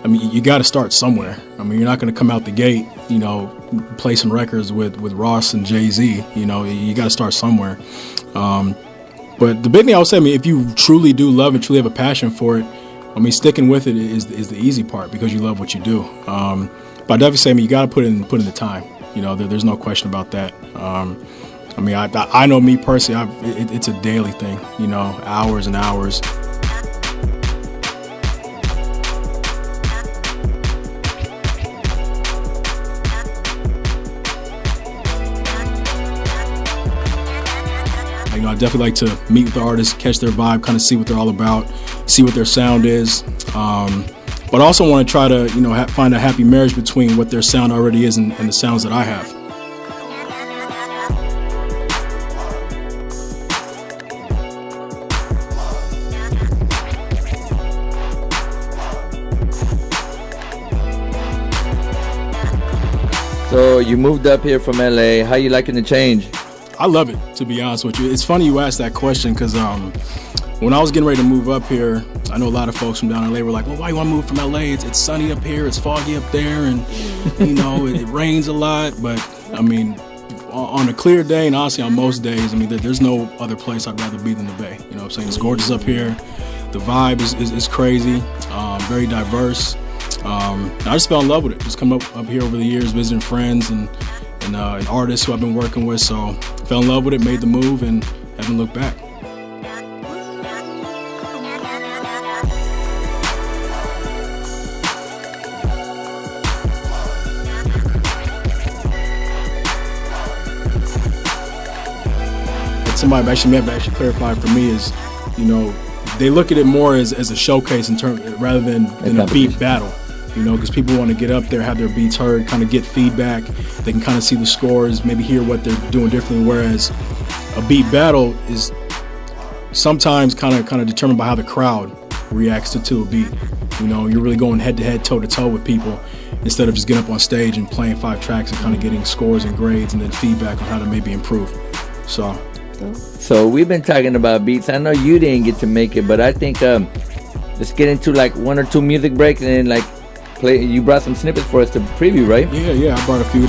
I mean, you got to start somewhere. I mean, you're not going to come out the gate, you know, play some records with Ross and Jay-Z. You know, you got to start somewhere. But the big thing I would say, I mean, if you truly do love and truly have a passion for it, I mean, sticking with it is the easy part because you love what you do. But I definitely say, I mean, you got to put in the time. You know, there's no question about that. I mean, I know me personally, it's a daily thing, you know, hours and hours. You know, I definitely like to meet with the artists, catch their vibe, kind of see what they're all about, see what their sound is. But I also want to try to, you know, find a happy marriage between what their sound already is and the sounds that I have. So you moved up here from LA. How you liking the change? I love it, to be honest with you. It's funny you asked that question because when I was getting ready to move up here, I know a lot of folks from down LA were like, well, why you want to move from LA? It's sunny up here, it's foggy up there, and, you know, it rains a lot. But, I mean, on a clear day, and honestly on most days, I mean, there's no other place I'd rather be than the Bay. You know what I'm saying? It's gorgeous up here. The vibe is crazy, very diverse. I just fell in love with it. Just come up here over the years, visiting friends and artists who I've been working with. So fell in love with it, made the move, and haven't looked back. Somebody actually clarified for me is, you know, they look at it more as a showcase rather than a beat battle. You know, because people want to get up there, have their beats heard, kind of get feedback. They can kind of see the scores, maybe hear what they're doing differently. Whereas a beat battle is sometimes kind of determined by how the crowd reacts to a beat. You know, you're really going head to head, toe to toe with people instead of just getting up on stage and playing 5 tracks and kind of getting scores and grades and then feedback on how to maybe improve. So we've been talking about beats. I know you didn't get to make it, but I think let's get into like 1 or 2 music breaks and then like. You brought some snippets for us to preview, right? Yeah, I brought a few.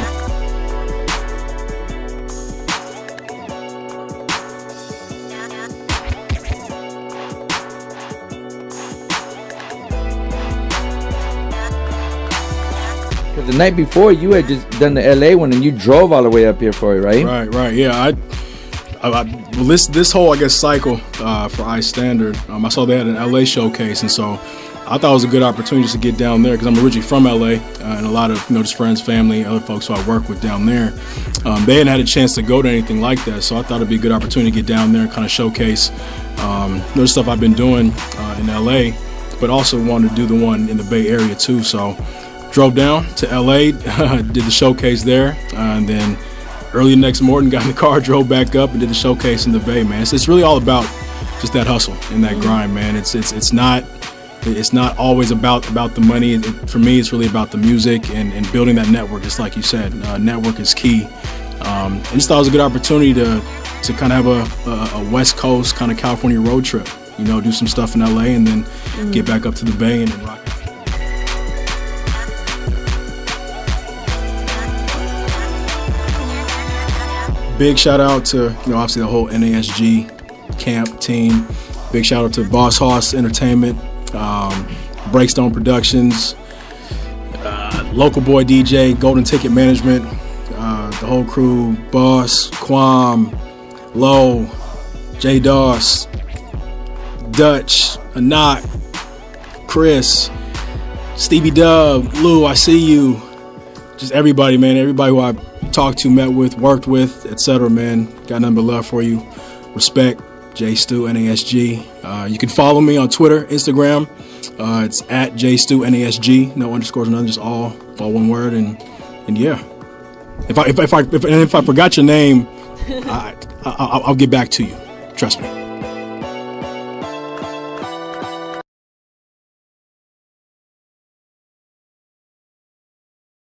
Because the night before, you had just done the LA one and you drove all the way up here for it, right? Right. Yeah, this whole, I guess, cycle for I Standard, I saw they had an LA showcase, and so I thought it was a good opportunity just to get down there because I'm originally from LA and a lot of, you know, just friends, family, other folks who I work with down there. They hadn't had a chance to go to anything like that, so I thought it'd be a good opportunity to get down there and kind of showcase the stuff I've been doing in LA, but also wanted to do the one in the Bay Area too. So drove down to LA, did the showcase there, and then early the next morning got in the car, drove back up and did the showcase in the Bay, man. So it's really all about just that hustle and that grind, man. It's not always about the money. For me, it's really about the music and building that network. Just like you said, network is key. And just thought it was a good opportunity to kind of have a West Coast kind of California road trip. You know, do some stuff in LA and then get back up to the Bay and then rock it. Big shout out to, you know, obviously the whole NASG camp team. Big shout out to Boss Hoss Entertainment. Breakstone Productions, Local Boy DJ, Golden Ticket Management, the whole crew, Boss, Quam, Low, J Doss, Dutch, Anat, Chris, Stevie Dub, Lou, I see you. Just everybody, man. Everybody who I talked to, met with, worked with, etc., man. Got nothing but love for you. Respect. J Stu NASG. You can follow me on Twitter, Instagram. It's at J Stu NASG. No underscores, nothing, just all one word. And yeah. If I forgot your name, I'll get back to you. Trust me.